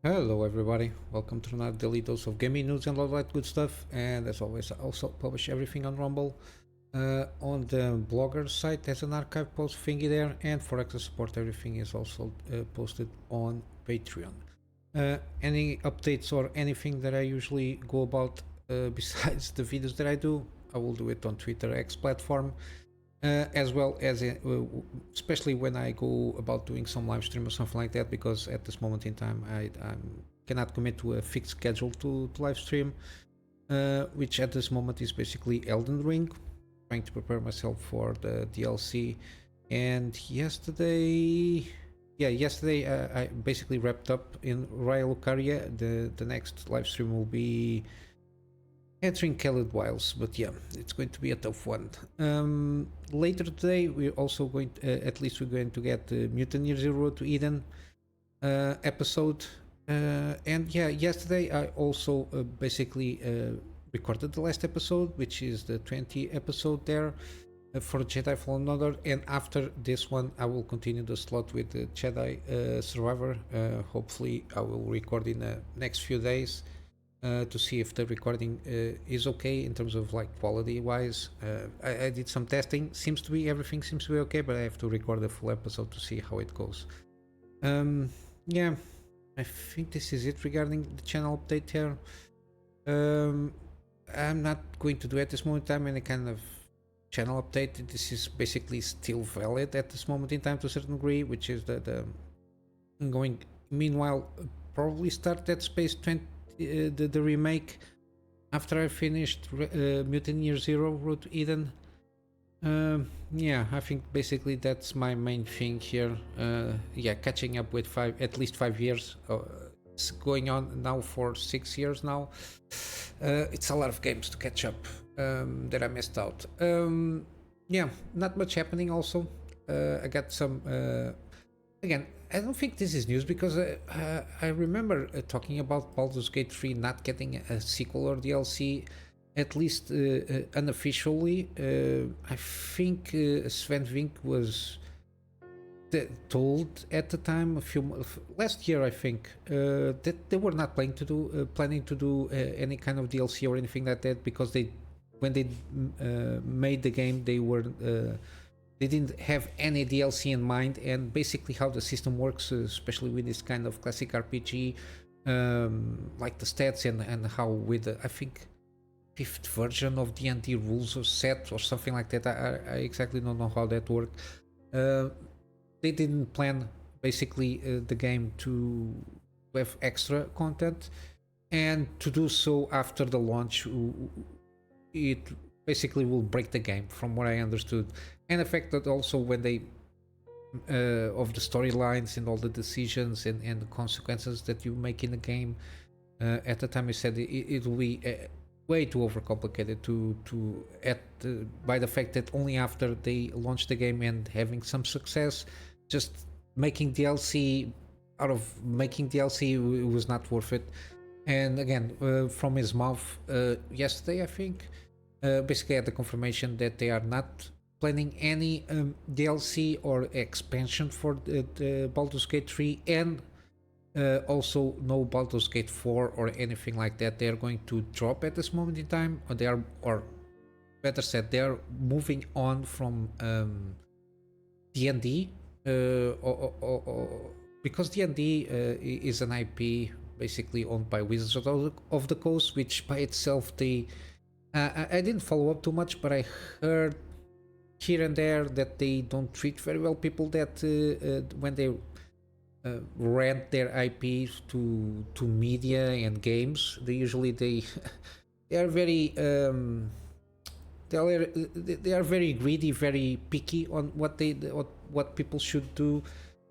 Hello everybody, welcome to another daily dose of gaming news and all that good stuff. And as always, I also publish everything on Rumble. On the blogger site, there's an archive post thingy there, and for extra support, everything is also posted on Patreon. Any updates or anything that I usually go about besides the videos that I do, I will do it on Twitter X platform. As well as especially when I go about doing some live stream or something like that, because at this moment in time I cannot commit to a fixed schedule to live stream, which at this moment is basically Elden Ring, trying to prepare myself for the DLC. And yesterday I basically wrapped up in Raya Lucaria. The next live stream will be entering Colored Wilds, but yeah, it's going to be a tough one. Later today, we're also going to, at least we're going to get the Mutant Year Zero to Eden episode. And yeah, yesterday I also basically recorded the last episode, which is the 20 episode there for Jedi Fallen Order. And after this one, I will continue the slot with the Jedi Survivor. Hopefully, I will record in the next few days. To see if the recording is okay in terms of like quality wise. I did some testing, everything seems to be okay, but I have to record a full episode to see how it goes. Yeah, I think this is it regarding the channel update here. I'm not going to do at this moment in time any kind of channel update. This is basically still valid at this moment in time to a certain degree, which is the going meanwhile probably start Dead Space 20 the remake after I finished Mutant Year Zero Road to Eden. Yeah, I think basically that's my main thing here. Yeah, catching up with at least 5 years. It's going on now for 6 years now. It's a lot of games to catch up that I missed out. Yeah, not much happening also. I got some again, I don't think this is news because I remember talking about Baldur's Gate 3 not getting a sequel or DLC, at least unofficially. I think Sven Vink was told at the time, last year, I think, that they were not planning to do any kind of DLC or anything like that, because when they made the game, they didn't have any DLC in mind. And basically how the system works, especially with this kind of classic RPG, like the stats and how with I think 5th version of D&D rules or set or something like that. I exactly don't know how that worked. They didn't plan basically the game to have extra content, and to do so after the launch, it basically will break the game from what I understood. And the fact that also when they of the storylines and all the decisions and the consequences that you make in the game, at the time I said it will be way too overcomplicated by the fact that only after they launched the game and having some success, just making DLC out of making DLC was not worth it. And again, from his mouth yesterday, I think, basically had the confirmation that they are not planning any DLC or expansion for the Baldur's Gate 3, and also no Baldur's Gate 4 or anything like that. They are going to drop at this moment in time, or better said, they are moving on from D&D, because D&D is an IP basically owned by Wizards of the Coast, which by itself I didn't follow up too much, but I heard here and there that they don't treat very well people that when they rent their IPs to media and games. They usually they are very they are very greedy, very picky on what people should do.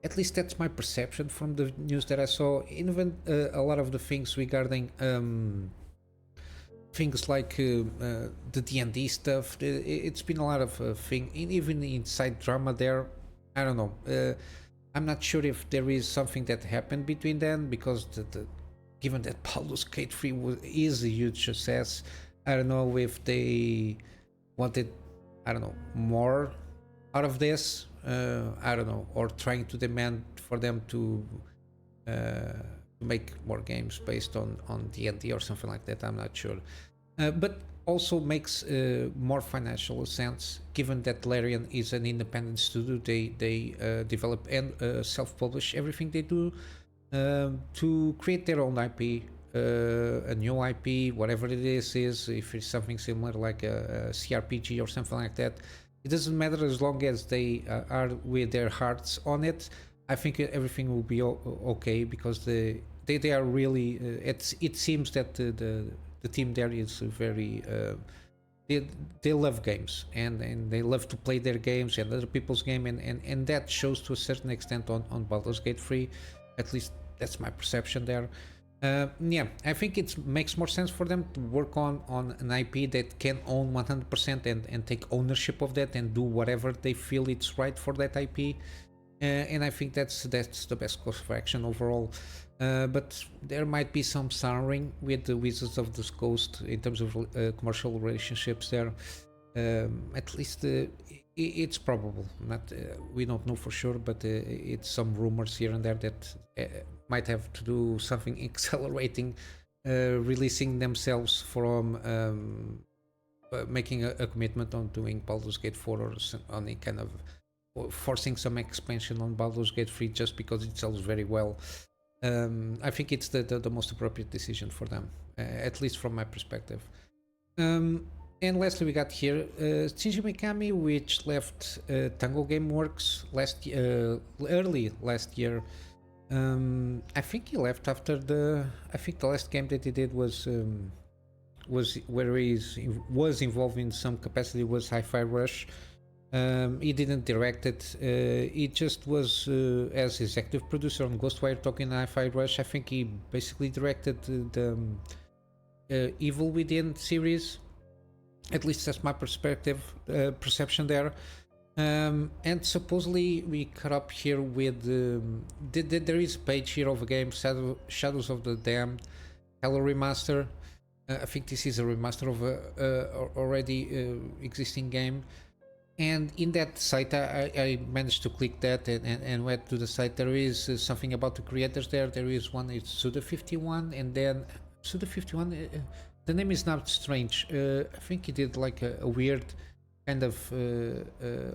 At least that's my perception from the news that I saw. Even a lot of the things regarding things like the D&D stuff, it's been a lot of thing, even inside drama there. I don't know. I'm not sure if there is something that happened between them, because given that Baldur's Gate 3 is a huge success, I don't know if they wanted, I don't know, more out of this. I don't know, or trying to demand for them to make more games based on D&D or something like that. I'm not sure, but also makes more financial sense given that Larian is an independent studio. They develop and self-publish everything they do to create their own IP, a new IP, whatever it is if it's something similar like a CRPG or something like that. It doesn't matter as long as they are with their hearts on it. I think everything will be okay because they are really. It seems that the team there is very. They love games and they love to play their games and other people's game and that shows to a certain extent on Baldur's Gate 3. At least that's my perception there. Yeah, I think it makes more sense for them to work on an IP that can own 100% and take ownership of that and do whatever they feel it's right for that IP. And I think that's the best course of action overall. But there might be some souring with the Wizards of the Coast in terms of commercial relationships there. At least it's probable. Not we don't know for sure, but it's some rumors here and there that might have to do something accelerating releasing themselves from making a commitment on doing Baldur's Gate 4 or on any kind of forcing some expansion on Baldur's Gate 3 just because it sells very well. I think it's the most appropriate decision for them, at least from my perspective. And lastly, we got here Shinji Mikami, which left Tango Gameworks early last year. I think he left after I think the last game that he did was where he was involved in some capacity was Hi-Fi Rush. He didn't direct it. He just was as executive producer on Ghostwire Tokyo Hi-Fi Rush. I think he basically directed the Evil Within series. At least that's my perception there. And supposedly we caught up here with there is a page here of a game, Shadows of the Damned, Hello Remaster. I think this is a remaster of a already existing game. And in that site, I managed to click that and went to the site. There is something about the creators there. There is one, it's Suda51, and then Suda51. The name is not strange. I think he did like a weird kind of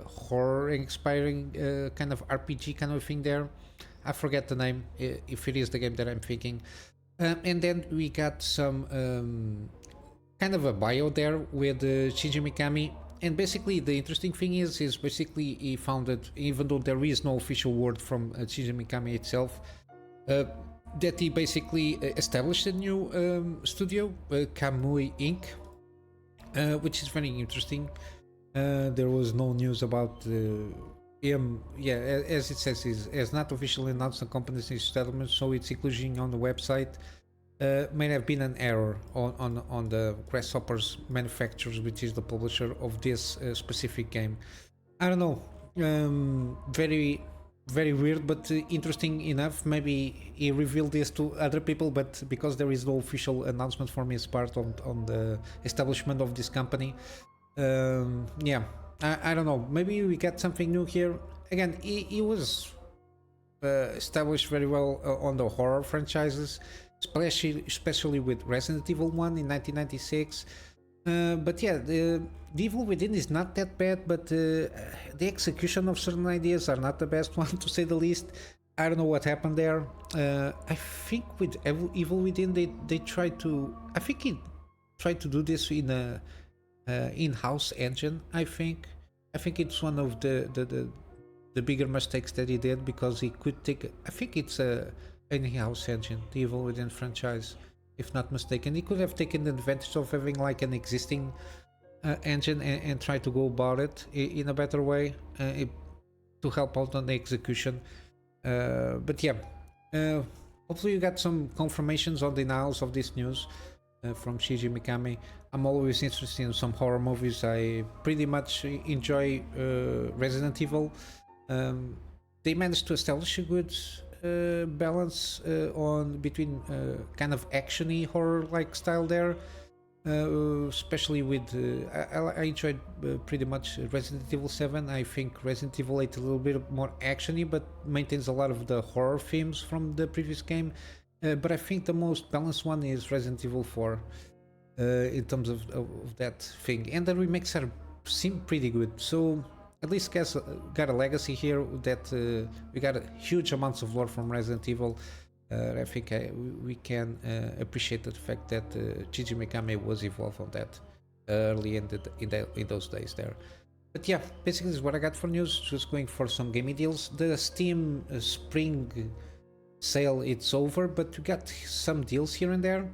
horror-inspiring kind of RPG kind of thing there. I forget the name, if it is the game that I'm thinking. And then we got some kind of a bio there with Shinji Mikami. And basically the interesting thing is basically he founded, even though there is no official word from Shinji Mikami itself, that he basically established a new studio, KAMUY Inc., which is very interesting. There was no news about him. Yeah, as it says, he has not officially announced the company's establishment, so its inclusion on the website may have been an error on the Grasshopper's Manufacturers, which is the publisher of this specific game. I don't know. Very weird, but interesting enough. Maybe he revealed this to other people, but because there is no official announcement from his part on the establishment of this company, yeah, I don't know. Maybe we get something new here. Again, he was established very well on the horror franchises, especially with Resident Evil 1 in 1996. But yeah, the Evil Within is not that bad, but the execution of certain ideas are not the best one, to say the least. I don't know what happened there. I think with Evil Within they tried to... I think he tried to do this in a in-house engine. I think it's one of the bigger mistakes that he did, because he could take... I think it's an in-house engine, the Evil Within franchise, if not mistaken. He could have taken advantage of having like an existing engine and try to go about it in a better way to help out on the execution. But yeah, hopefully you got some confirmations on the denials of this news from Shinji Mikami. I'm always interested in some horror movies. I pretty much enjoy Resident Evil. They managed to establish a good balance between kind of actiony horror like style there, especially with I enjoyed pretty much Resident Evil 7. I think Resident Evil 8 a little bit more actiony, but maintains a lot of the horror themes from the previous game, but I think the most balanced one is Resident Evil 4 in terms of that thing, and the remakes are seem pretty good. So at least guys got a legacy here that we got huge amounts of lore from Resident Evil. I think we can appreciate the fact that Shinji Mikami was involved on that early in those days there. But yeah, basically this is what I got for news. Just going for some gaming deals. The Steam Spring sale, it's over, but we got some deals here and there,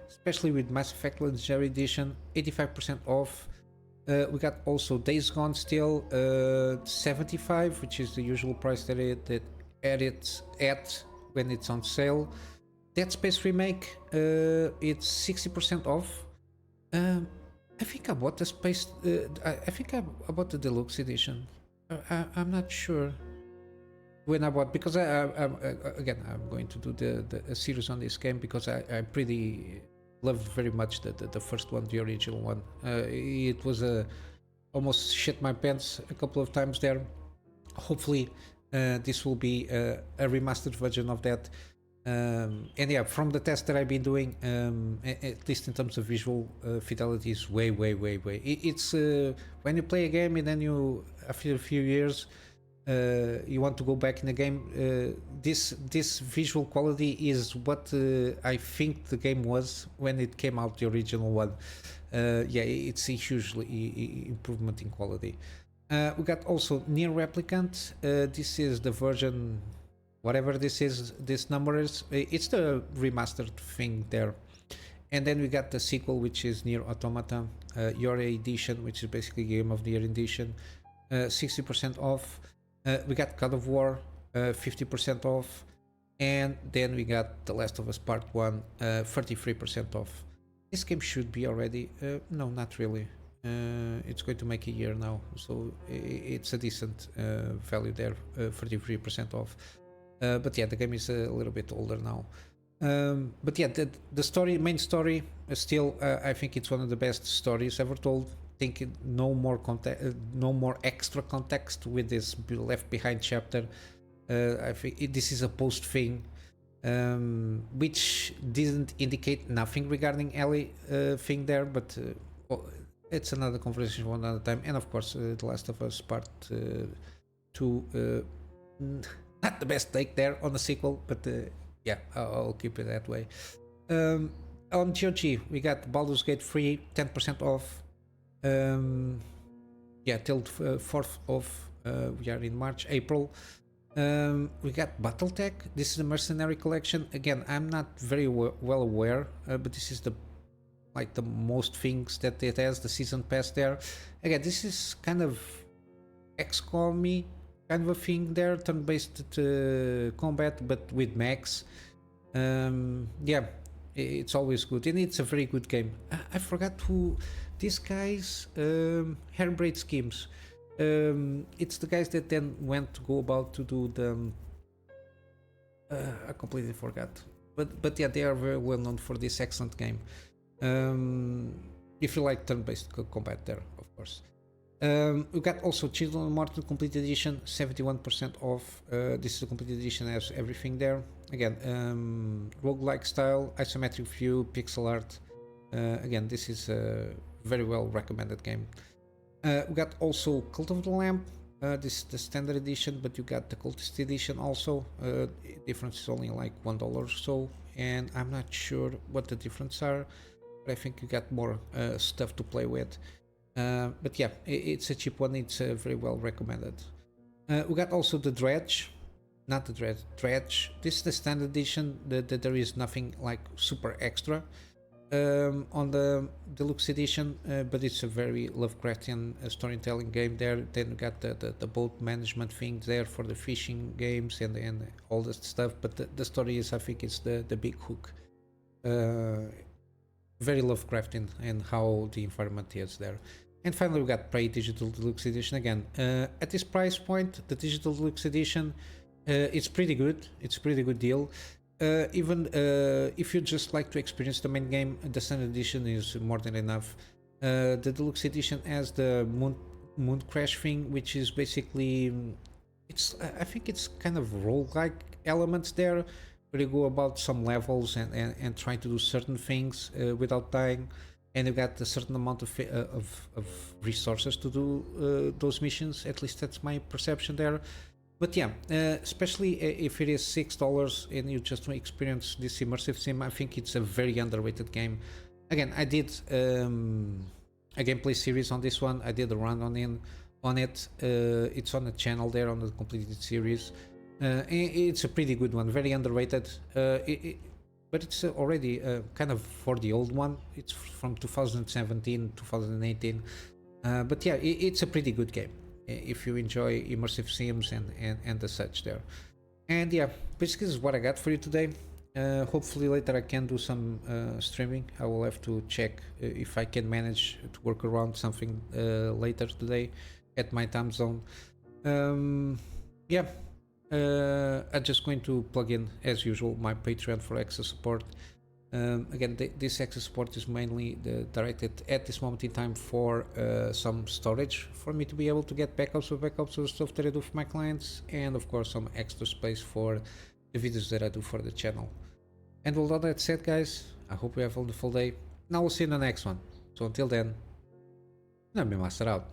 especially with Mass Effect Legendary Edition, 85% off. We got also Days Gone still 75, which is the usual price that it's at when it's on sale. Dead Space Remake, it's 60% off. I think I bought the space. I think I bought the deluxe edition. I'm not sure when I bought, because again I'm going to do a series on this game because I pretty loved very much the first one, the original one. It was almost shit my pants a couple of times there. Hopefully this will be a remastered version of that. And yeah, from the test that I've been doing, at least in terms of visual fidelity, is way. It's when you play a game and then you, after a few years, you want to go back in the game. This visual quality is what I think the game was when it came out, the original one. Yeah, it's a huge improvement in quality. We got also Nier Replicant. This is the version, whatever this number is, it's the remastered thing there. And then we got the sequel, which is Nier Automata, Yore Edition, which is basically Game of the Year Edition, 60% off. We got God of War, 50% off. And then we got The Last of Us Part 1, 33% off. This game should be already, no, not really. It's going to make a year now, so it's a decent value there, 33% off. But yeah, the game is a little bit older now. But yeah, the main story, still, I think it's one of the best stories ever told. Think no more extra context with this left behind chapter. I think this is a post thing, which didn't indicate nothing regarding Ellie thing there, but it's another conversation for another time. And of course, The Last of Us Part 2. Not the best take there on the sequel, but yeah, I'll keep it that way. On GOG, we got Baldur's Gate 3, 10% off. Yeah, till 4th of, we are in March, April. We got Battletech. This is the Mercenary Collection. Again, I'm not very well aware, but this is the most things that it has, the season pass there. Again, this is kind of XCOM-y kind of a thing there, turn-based combat, but with mechs. Yeah, it's always good, and it's a very good game. I forgot who these guys, Hairbraid Schemes. It's the guys that then went to go about to do the. I completely forgot, but yeah, they are very well known for this excellent game. If you like turn-based combat there, of course. We got also Children of Mortal Complete Edition, 71% off. This is the Complete Edition, has everything there. Again, roguelike style, isometric view, pixel art. Again, this is a very well recommended game. We got also Cult of the Lamb. This is the standard edition, but you got the Cultist edition also. Difference is only like $1 or so, and I'm not sure what the difference are, but I think you got more stuff to play with. But yeah, it's a cheap one. It's very well recommended. We got also the Dredge, not the Dredge. This is the standard edition. There is nothing like super extra on the deluxe edition, but it's a very Lovecraftian storytelling game there. Then we got the boat management things there for the fishing games and all this stuff. But the story is, I think, it's the big hook. Very Lovecraftian and how the environment is there. And finally, we got Prey Digital Deluxe Edition again. At this price point, the Digital Deluxe Edition, it's pretty good. It's a pretty good deal. Even if you just like to experience the main game, the Standard Edition is more than enough. The Deluxe Edition has the Moon Crash thing, which is basically, I think it's kind of roguelike elements there, where you go about some levels and try to do certain things without dying, and you got a certain amount of resources to do those missions. At least that's my perception there. But yeah, especially if it is $6 and you just experience this immersive sim, I think it's a very underrated game. Again, I did a gameplay series on this one. I did a run on it. It's on the channel there on the completed series. It's a pretty good one, very underrated. But it's already kind of for the old one. It's from 2017, 2018. But yeah, it's a pretty good game if you enjoy immersive sims and the such there. And yeah, basically this is what I got for you today. Hopefully later I can do some streaming. I will have to check if I can manage to work around something later today at my time zone. Yeah, I'm just going to plug in as usual my Patreon for extra support. Again, this extra support is mainly directed at this moment in time for some storage for me to be able to get backups of stuff that I do for my clients, and of course some extra space for the videos that I do for the channel. And with all that said, guys, I hope you have a wonderful day, and I will see you in the next one. So until then, Kunamy Master out.